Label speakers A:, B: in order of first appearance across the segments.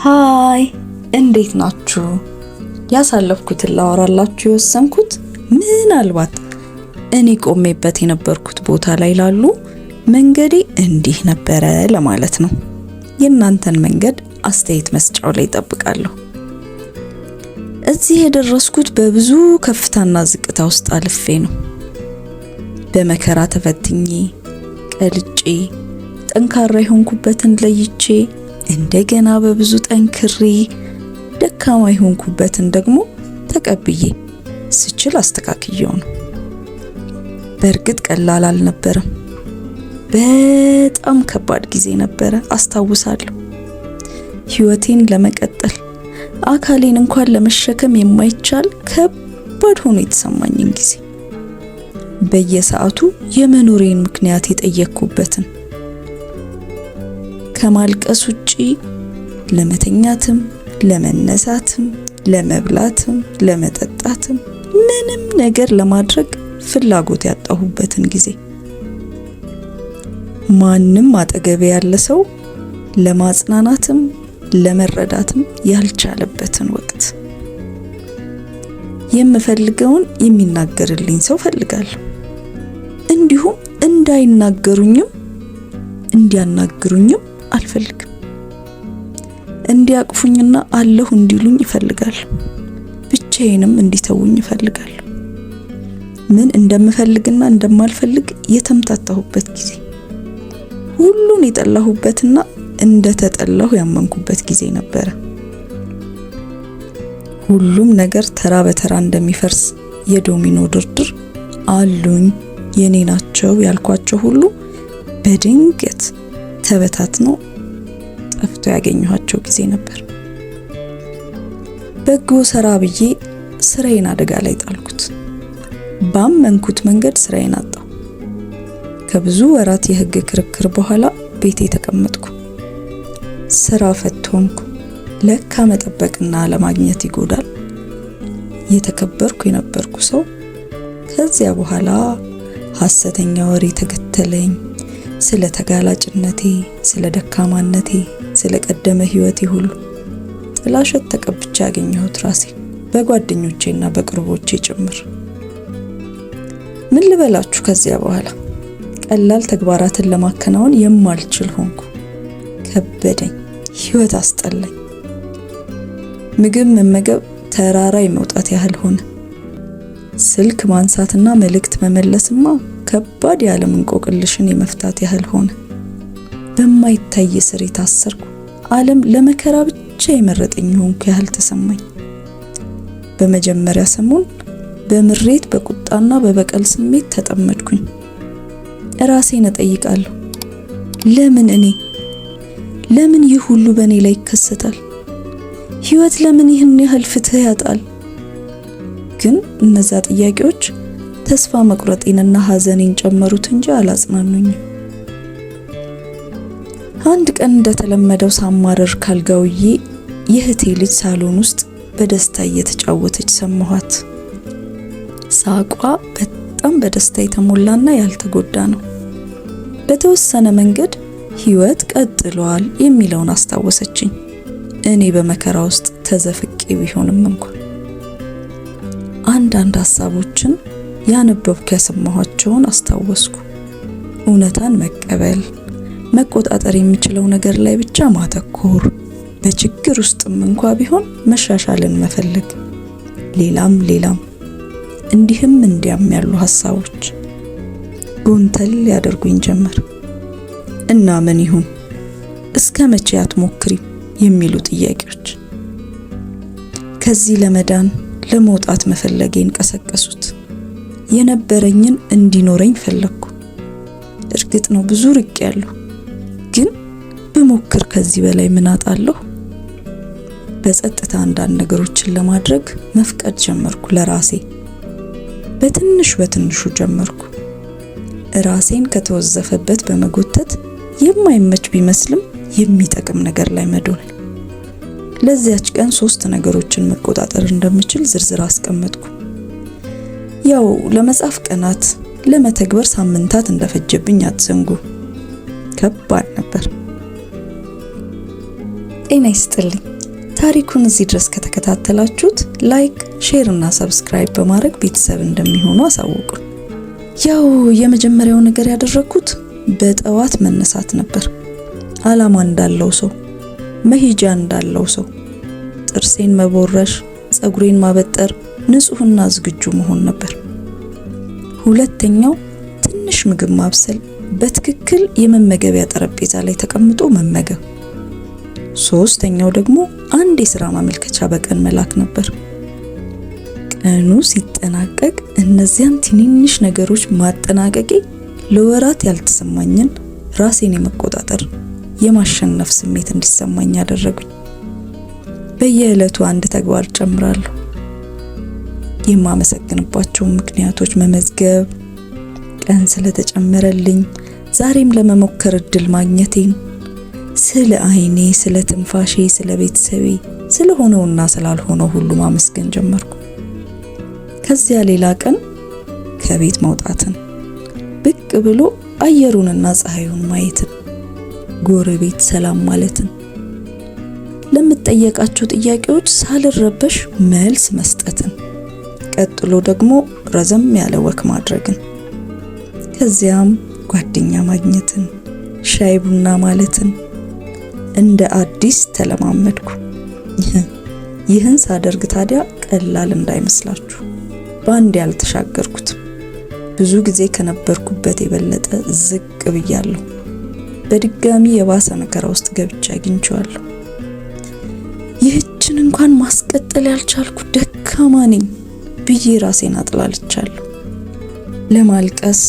A: ሃይ እንዴት ናችሁ? ያሳለፍኩትን ላወራላችሁ የወሰንኩት ምናልባት እኔ ቆሜበት የነበርኩት ቦታ ላይ ላሉ መንገዴ እንዲህ ነበረ ለማለት ነው። የእናንተን መንገድ አስተያየት መስጫው ላይ እጠብቃለሁ። እዚህ የደረስኩት በብዙ ከፍታና ዝቅታ ውስጥ አልፌ ነው። በመከራ ተፈትኜ ቀልጬ ጠንካራ የሆንኩበትን ለይቼ እንደገና በብዙ ጠንክሬ ደካማ የሆንኩበትን ደግሞ ተቀብዬ ስችል አስተካክየው ነው። በእርግጥ ቀላል አልነበረም። በጣም ከባድ ጊዜ ነበረ አስታውሳለሁ። ህይወቴን ለመቀጠል አካሌን እንኳን ለመሸከም የማይቻል ከባድ ሆኖ የተሰማኝን ጊዜ በየሰዓቱ የመኖሬን ምክንያት የጠየቅኩበትን ከማልቀስ ውጪ ለመተኛትም ለመነሳትም ለመብላትም ለመጠጣትም ምንም ነገር ለማድረግ ፍላጎት ያጣሁበትን ጊዜ ማንም አጠገቤ ያለ ሰው ለማጽናናትም ለመረዳትም ያልቻለበትን ወቅት የምፈልገውን የሚናገርልኝ ሰው ፈልጋለሁ። እንዲሁም እንዳይናገሩኝም እንዲያናግሩኝም አልፈልግም። እንዲያቅፉኝና አለሁ እንዲሉኝ ይፈልጋለሁ። ብቻዬንም እንዲተውኝ ይፈልጋለሁ። ምን እንደምፈልግና እንደማልፈልግ የተምታታሁበት ጊዜ፣ ሁሉን የጠላሁበትና እንደተጠላሁ ያመንኩበት ጊዜ ነበረ። ሁሉም ነገር ተራ በተራ እንደሚፈርስ የዶሚኖ ድርድር አሉኝ የኔ ናቸው ያልኳቸው ሁሉ በድንገት ተበታትነው ጠፍቶ ያገኘኋቸው ጊዜ ነበር። በጎ ሰራ ብዬ ስራዬን አደጋ ላይ ጣልኩት። ባመንኩት መንገድ ስራዬን አጣሁ። ከብዙ ወራት የህግ ክርክር በኋላ ቤቴ ተቀመጥኩ። ስራ ፈቶንኩ። ለካ መጠበቅና ለማግኘት ይጎዳል። የተከበርኩ የነበርኩ ሰው ከዚያ በኋላ ሐሰተኛ ወሬ ተከተለኝ። ስለ ተጋላጭነቴ፣ ስለ ደካማነቴ፣ ስለ ቀደመ ህይወቴ ሁሉ ጥላሸት ተቀብቼ ያገኘሁት ራሴ በጓደኞቼና በቅርቦቼ ጭምር። ምን ልበላችሁ? ከዚያ በኋላ ቀላል ተግባራትን ለማከናወን የማልችል ሆንኩ። ከበደኝ። ህይወት አስጠላኝ። ምግብ መመገብ ተራራ የመውጣት ያህል ሆነ። ስልክ ማንሳትና መልእክት መመለስማ ከባድ የዓለም እንቆቅልሽን የመፍታት ያህል ሆነ። በማይታይ ስር የታሰርኩ ዓለም ለመከራ ብቻ የመረጠኝ ሆንኩ ያህል ተሰማኝ። በመጀመሪያ ሰሞን በምሬት በቁጣና በበቀል ስሜት ተጠመድኩኝ። ራሴን እጠይቃለሁ፣ ለምን እኔ? ለምን ይህ ሁሉ በእኔ ላይ ይከሰታል? ህይወት ለምን ይህን ያህል ፍትህ ያጣል? ግን እነዛ ጥያቄዎች ተስፋ መቁረጤንና ሐዘኔን ጨመሩት እንጂ አላጽናኑኝም። አንድ ቀን እንደተለመደው ሳማረር ካልጋውዬ የእህቴ ልጅ ሳሎን ውስጥ በደስታ እየተጫወተች ሰማኋት። ሳቋ በጣም በደስታ የተሞላና ያልተጎዳ ነው። በተወሰነ መንገድ ህይወት ቀጥሏል የሚለውን አስታወሰችኝ። እኔ በመከራ ውስጥ ተዘፍቄ ቢሆንም እንኳን አንዳንድ ሐሳቦችን ያነበብኩ ያሰማኋቸውን አስታወስኩ። እውነታን መቀበል፣ መቆጣጠር የሚችለው ነገር ላይ ብቻ ማተኮር፣ በችግር ውስጥም እንኳን ቢሆን መሻሻልን መፈለግ፣ ሌላም እንዲህም እንዲያም ያሉ ሐሳቦች ጎንተል ያደርጉኝ ጀመር። እና ምን ይሁን? እስከ መቼ አትሞክሪም? የሚሉ ጥያቄዎች ከዚህ ለመዳን ለመውጣት መፈለጌን ቀሰቀሱት። የነበረኝን እንዲኖረኝ ፈለግኩ። እርግጥ ነው ብዙ ርቅ ያለሁ፣ ግን ብሞክር ከዚህ በላይ ምን አጣለሁ? በጸጥታ አንዳንድ ነገሮችን ለማድረግ መፍቀድ ጀመርኩ ለራሴ። በትንሹ ጀመርኩ። ራሴን ከተወዘፈበት በመጎተት የማይመች ቢመስልም የሚጠቅም ነገር ላይ መዶል። ለዚያች ቀን 3 ነገሮችን መቆጣጠር እንደምችል ዝርዝር አስቀመጥኩ። ያው ለመጻፍ ቀናት፣ ለመተግበር ሳምንታት እንደፈጀብኝ አትዘንጉ። ከባድ ነበር። ጤና ይስጥልኝ። ታሪኩን እዚህ ድረስ ከተከታተላችሁት ላይክ፣ ሼር እና ሰብስክራይብ በማድረግ ቤተሰብ እንደሚሆኑ አሳውቁ። ያው የመጀመሪያው ነገር ያደረኩት በጠዋት መነሳት ነበር። አላማ እንዳለው ሰው፣ መሄጃ እንዳለው ሰው ጥርሴን መቦረሽ፣ ጸጉሬን ማበጠር፣ ንጹህና ዝግጁ መሆን ነበር። ሁለተኛው ትንሽ ምግብ ማብሰል፣ በትክክል የመመገቢያ ጠረጴዛ ላይ ተቀምጦ መመገብ። ሶስተኛው ደግሞ አንድ የሥራ ማመልከቻ በቀን መላክ ነበር። ቀኑ ሲጠናቀቅ እነዚያን ትንንሽ ነገሮች ማጠናቀቄ ለወራት ያልተሰማኝን ራሴን የመቆጣጠር የማሸነፍ ስሜት እንዲሰማኝ ያደረጉኝ። በየዕለቱ አንድ ተግባር ጨምራለሁ። የማመሰግንባቸው ምክንያቶች መመዝገብ፣ ቀን ስለተጨመረልኝ፣ ዛሬም ለመሞከር እድል ማግኘቴን፣ ስለ አይኔ፣ ስለ ትንፋሼ፣ ስለ ቤተሰቤ፣ ስለሆነውና ስላልሆነው ሁሉ ማመስገን ጀመርኩ። ከዚያ ሌላ ቀን ከቤት መውጣትን፣ ብቅ ብሎ አየሩንና ፀሐዩን ማየትን፣ ጎረቤት ሰላም ማለትን፣ ለምትጠየቃቸው ጥያቄዎች ሳልረበሽ መልስ መስጠትን፣ ቀጥሎ ደግሞ ረዘም ያለ ወክ ማድረግን፣ ከዚያም ጓደኛ ማግኘትን፣ ሻይ ቡና ማለትን እንደ አዲስ ተለማመድኩ። ይህን ሳደርግ ታዲያ ቀላል እንዳይመስላችሁ፣ በአንድ ያልተሻገርኩት ብዙ ጊዜ ከነበርኩበት የበለጠ ዝቅ ብያለሁ። በድጋሚ የባሰ መከራ ውስጥ ገብቼ አግኝቼዋለሁ። ይህችን እንኳን ማስቀጠል ያልቻልኩ ደካማ ነኝ ብዬ ራሴን አጥላልቻለሁ። ለማልቀስ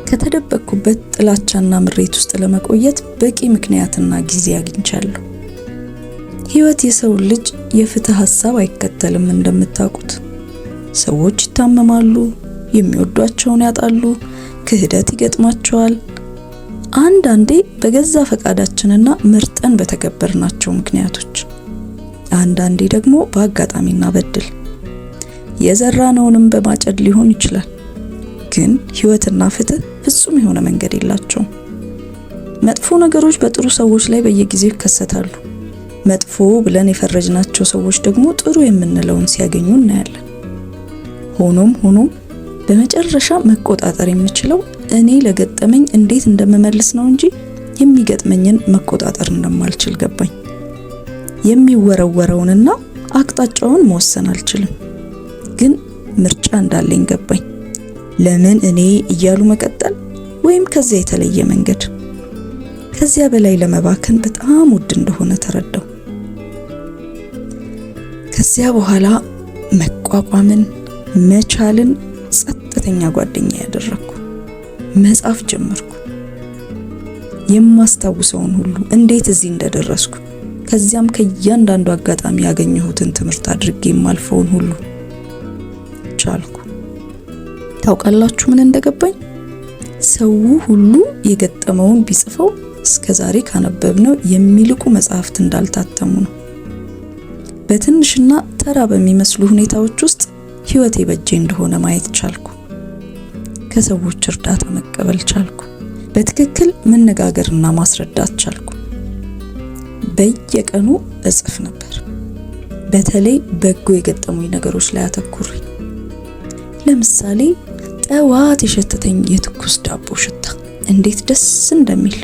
A: ከተደበቅኩበት ጥላቻና ምሬት ውስጥ ለመቆየት በቂ ምክንያትና ጊዜ አግኝቻለሁ። ሕይወት የሰው ልጅ የፍትህ ሐሳብ አይከተልም። እንደምታውቁት ሰዎች ይታመማሉ፣ የሚወዷቸውን ያጣሉ፣ ክህደት ይገጥማቸዋል። አንዳንዴ በገዛ ፈቃዳችንና መርጠን በተገበርናቸው ምክንያቶች፣ አንዳንዴ ደግሞ በአጋጣሚና በድል የዘራነውንም በማጨድ ሊሆን ይችላል። ግን ሕይወትና ፍትህ ፍጹም የሆነ መንገድ የላቸውም። መጥፎ ነገሮች በጥሩ ሰዎች ላይ በየጊዜው ይከሰታሉ። መጥፎ ብለን የፈረጅናቸው ሰዎች ደግሞ ጥሩ የምንለውን ሲያገኙ እናያለን። ሆኖም በመጨረሻ መቆጣጠር የምችለው እኔ ለገጠመኝ እንዴት እንደምመልስ ነው እንጂ የሚገጥመኝን መቆጣጠር እንደማልችል ገባኝ። የሚወረወረውንና አቅጣጫውን መወሰን አልችልም፣ ግን ምርጫ እንዳለኝ ገባኝ። ለምን እኔ እያሉ መቀጠል ወይም ከዚያ የተለየ መንገድ፣ ከዚያ በላይ ለመባከን በጣም ውድ እንደሆነ ተረዳው። ከዚያ በኋላ መቋቋምን፣ መቻልን ጸጥተኛ ጓደኛ ያደረኩ፣ መጻፍ ጀመርኩ። የማስታውሰውን ሁሉ፣ እንዴት እዚህ እንደደረስኩ፣ ከዚያም ከእያንዳንዱ አጋጣሚ ያገኘሁትን ትምህርት አድርጌ የማልፈውን ሁሉ ቻልኩ። ታውቃላችሁ ምን እንደገባኝ? ሰው ሁሉ የገጠመውን ቢጽፈው እስከዛሬ ካነበብነው የሚልቁ መጽሐፍት እንዳልታተሙ ነው። በትንሽና ተራ በሚመስሉ ሁኔታዎች ውስጥ ሕይወቴ በጄ እንደሆነ ማየት ቻልኩ። ከሰዎች እርዳታ መቀበል ቻልኩ። በትክክል መነጋገርና ማስረዳት ቻልኩ። በየቀኑ እጽፍ ነበር። በተለይ በጎ የገጠሙኝ ነገሮች ላይ አተኩሬ። ለምሳሌ ጠዋት የሸተተኝ የትኩስ ዳቦ ሽታ እንዴት ደስ እንደሚል፣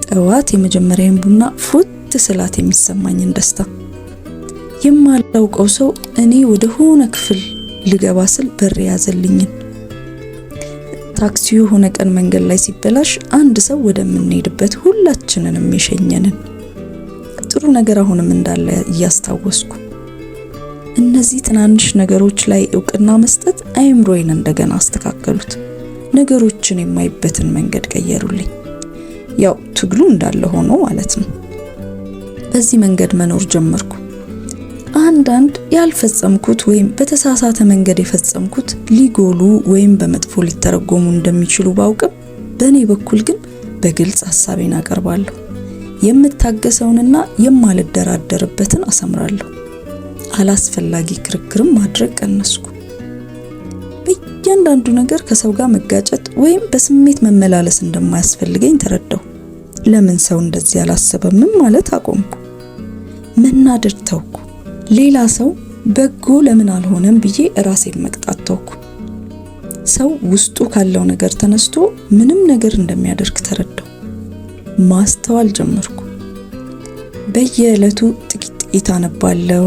A: ጠዋት የመጀመሪያውን ቡና ፉት ስላት የሚሰማኝን ደስታ፣ የማላውቀው ሰው እኔ ወደ ሆነ ክፍል ልገባ ስል በር ያዘልኝን፣ ታክሲው የሆነ ቀን መንገድ ላይ ሲበላሽ አንድ ሰው ወደምንሄድበት ሁላችንንም የሸኘንን፣ ጥሩ ነገር አሁንም እንዳለ እያስታወስኩ፣ እነዚህ ትናንሽ ነገሮች ላይ እውቅና መስጠት አይምሮዬን እንደገና አስተካከሉት። ነገሮችን የማይበትን መንገድ ቀየሩልኝ። ያው ትግሉ እንዳለ ሆኖ ማለት ነው። በዚህ መንገድ መኖር ጀመርኩ። አንዳንድ ያልፈጸምኩት ወይም በተሳሳተ መንገድ የፈጸምኩት ሊጎሉ ወይም በመጥፎ ሊተረጎሙ እንደሚችሉ ባውቅም፣ በእኔ በኩል ግን በግልጽ ሐሳቤን አቀርባለሁ። የምታገሰውንና የማልደራደርበትን አሰምራለሁ። አላስፈላጊ ክርክርም ማድረግ ቀነስኩ። በእያንዳንዱ ነገር ከሰው ጋር መጋጨት ወይም በስሜት መመላለስ እንደማያስፈልገኝ ተረዳሁ። ለምን ሰው እንደዚህ አላሰበም ማለት አቆምኩ። መናደድ ተውኩ። ሌላ ሰው በጎ ለምን አልሆነም ብዬ ራሴን መቅጣት ተውኩ። ሰው ውስጡ ካለው ነገር ተነስቶ ምንም ነገር እንደሚያደርግ ተረዳሁ። ማስተዋል ጀመርኩ። በየዕለቱ ጥቂት አነባለሁ፣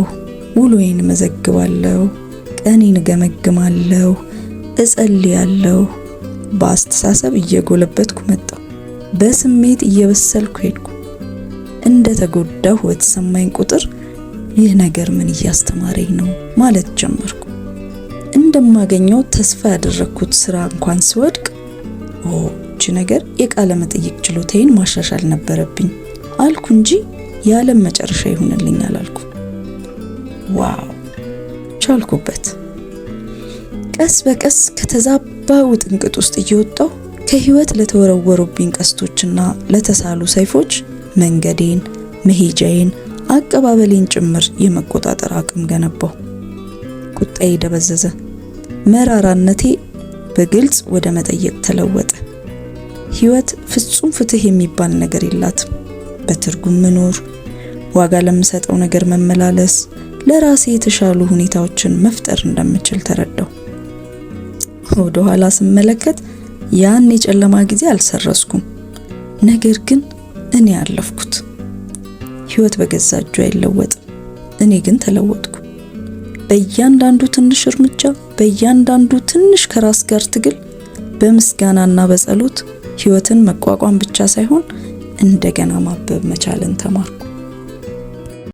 A: ውሎዬን መዘግባለሁ፣ ቀኔን ገመግማለሁ፣ እጸልያለሁ። በአስተሳሰብ እየጎለበትኩ መጣሁ። በስሜት እየበሰልኩ ሄድኩ። እንደ ተጎዳሁ በተሰማኝ ቁጥር ይህ ነገር ምን እያስተማረኝ ነው ማለት ጀመርኩ። እንደማገኘው ተስፋ ያደረኩት ስራ እንኳን ሲወድቅ እቺ ነገር የቃለ መጠይቅ ችሎታዬን ማሻሻል ነበረብኝ አልኩ እንጂ የዓለም መጨረሻ ይሁንልኝ አላልኩ። ዋው ቻልኩበት። ቀስ በቀስ ከተዛባው ጥንቅጥ ውስጥ እየወጣሁ ከህይወት ለተወረወሩብኝ ቀስቶችና ለተሳሉ ሰይፎች መንገዴን፣ መሄጃዬን፣ አቀባበሌን ጭምር የመቆጣጠር አቅም ገነባሁ። ቁጣዬ ደበዘዘ። መራራነቴ በግልጽ ወደ መጠየቅ ተለወጠ። ህይወት ፍጹም ፍትህ የሚባል ነገር የላትም። በትርጉም መኖር፣ ዋጋ ለምሰጠው ነገር መመላለስ፣ ለራሴ የተሻሉ ሁኔታዎችን መፍጠር እንደምችል ተረዳሁ። ወደ ኋላ ስመለከት ያን የጨለማ ጊዜ አልሰረስኩም። ነገር ግን እኔ አለፍኩት። ህይወት በገዛ እጁ አይለወጥም። እኔ ግን ተለወጥኩ። በእያንዳንዱ ትንሽ እርምጃ፣ በእያንዳንዱ ትንሽ ከራስ ጋር ትግል፣ በምስጋናና በጸሎት ህይወትን መቋቋም ብቻ ሳይሆን እንደገና ማበብ መቻልን ተማርኩ።